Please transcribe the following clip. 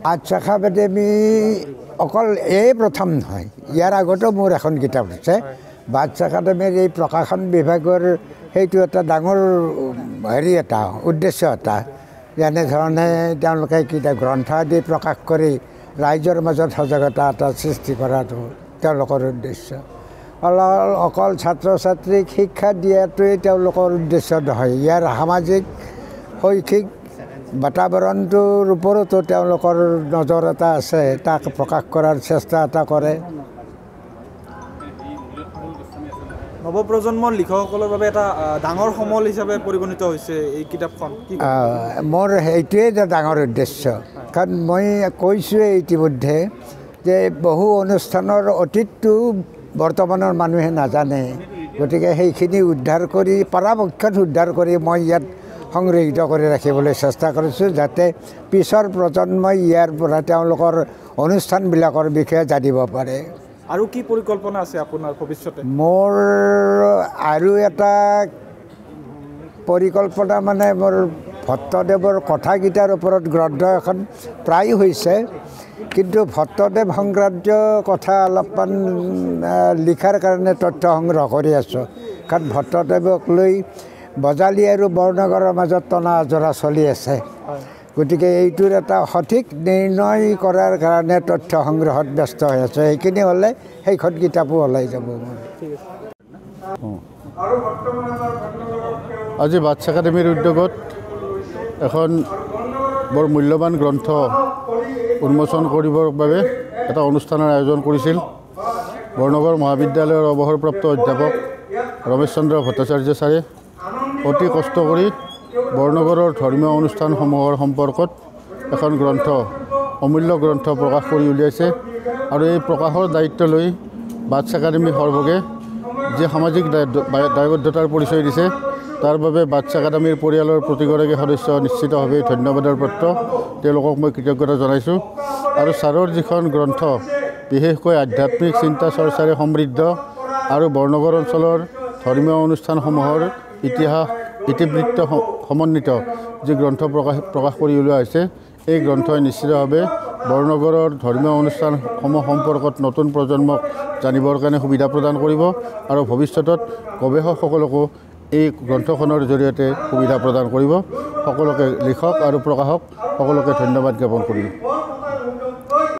বাদশাহ একাডেমি অকল এই প্ৰথম নহয়, ইয়াৰ আগতেও মোৰ এখন কিতাপ আছে। বাদশাহ একাডেমিৰ এই প্ৰকাশন বিভাগৰ সেইটো এটা ডাঙৰ এটা উদ্দেশ্য এটা, যেনেধৰণে তেওঁলোকে কিতাপ গ্ৰন্থ আদি প্ৰকাশ কৰি ৰাইজৰ মাজত সজাগতা এটা সৃষ্টি কৰাটো তেওঁলোকৰ উদ্দেশ্য। অকল ছাত্ৰ ছাত্ৰীক শিক্ষা দিয়াটোৱেই তেওঁলোকৰ উদ্দেশ্য নহয়, ইয়াৰ সামাজিক শৈক্ষিক বাতাবৰণটোৰ ওপৰতো তেওঁলোকৰ নজৰ এটা আছে, তাক প্ৰকাশ কৰাৰ চেষ্টা এটা কৰে। নৱপ্ৰজন্মৰ লিখকসকলৰ বাবে এটা ডাঙৰ সমল হিচাপে পৰিগণিত হৈছে এই কিতাপখন। মোৰ সেইটোৱেই এটা ডাঙৰ উদ্দেশ্য, কাৰণ মই কৈছোঁৱেই ইতিমধ্যে যে বহু অনুষ্ঠানৰ অতীতটো বৰ্তমানৰ মানুহে নাজানে, গতিকে সেইখিনি উদ্ধাৰ কৰি পৰাপক্ষত উদ্ধাৰ কৰি মই ইয়াত সংৰক্ষিত কৰি ৰাখিবলৈ চেষ্টা কৰিছোঁ, যাতে পিছৰ প্ৰজন্মই ইয়াৰ পৰা তেওঁলোকৰ অনুষ্ঠানবিলাকৰ বিষয়ে জানিব পাৰে। আৰু কি পৰিকল্পনা আছে আপোনাৰ ভৱিষ্যতে? মোৰ আৰু এটা পৰিকল্পনা মানে মোৰ ভট্টদেৱৰ কথাকেইটাৰ ওপৰত গ্ৰন্থ এখন প্ৰায় হৈছে, কিন্তু ভট্টদেৱ সংক্ৰান্তীয় কথা অলপমান লিখাৰ কাৰণে তথ্য সংগ্ৰহ কৰি আছোঁ, কাৰণ ভট্টদেৱক লৈ বজালী আৰু বৰনগৰৰ মাজত টনা আজৰা চলি আছে। গতিকে এইটোৰ এটা সঠিক নিৰ্ণয় কৰাৰ কাৰণে তথ্য সংগ্ৰহত ব্যস্ত হৈ আছোঁ। সেইখিনি হ'লে সেইখন কিতাপো ওলাই যাব। আজি বাদশাহ একাডেমিৰ উদ্যোগত এখন বৰ মূল্যৱান গ্ৰন্থ উন্মোচন কৰিবৰ বাবে এটা অনুষ্ঠানৰ আয়োজন কৰিছিল। বৰনগৰ মহাবিদ্যালয়ৰ অৱসৰপ্ৰাপ্ত অধ্যাপক ৰমেশ চন্দ্ৰ ভট্টাচাৰ্য ছাৰে অতি কষ্ট কৰি বৰনগৰৰ ধৰ্মীয় অনুষ্ঠানসমূহৰ সম্পৰ্কত এখন গ্ৰন্থ, অমূল্য গ্ৰন্থ প্ৰকাশ কৰি উলিয়াইছে। আৰু এই প্ৰকাশৰ দায়িত্ব লৈ বাদশাহ একাডেমি সৰ্বগে যি সামাজিক দায়বদ্ধতাৰ পৰিচয় দিছে, তাৰ বাবে বাদশাহ একাডেমিৰ পৰিয়ালৰ প্ৰতিগৰাকী সদস্য নিশ্চিতভাৱে ধন্যবাদৰ পাত্ৰ। তেওঁলোকক মই কৃতজ্ঞতা জনাইছোঁ। আৰু ছাৰৰ যিখন গ্ৰন্থ বিশেষকৈ আধ্যাত্মিক চিন্তা চৰ্চাৰে সমৃদ্ধ আৰু বৰনগৰ অঞ্চলৰ ধৰ্মীয় অনুষ্ঠানসমূহৰ ইতিহাস ইতিবৃত্ত সমন্বিত যি গ্ৰন্থ প্ৰকাশ কৰি উলিওৱা হৈছে, এই গ্ৰন্থই নিশ্চিতভাৱে বৰনগৰৰ ধৰ্মীয় অনুষ্ঠানসমূহ সম্পৰ্কত নতুন প্ৰজন্মক জানিবৰ কাৰণে সুবিধা প্ৰদান কৰিব আৰু ভৱিষ্যতত গৱেষকসকলকো এই গ্ৰন্থখনৰ জৰিয়তে সুবিধা প্ৰদান কৰিব। সকলোকে লিখক আৰু প্ৰকাশক সকলোকে ধন্যবাদ জ্ঞাপন কৰিম।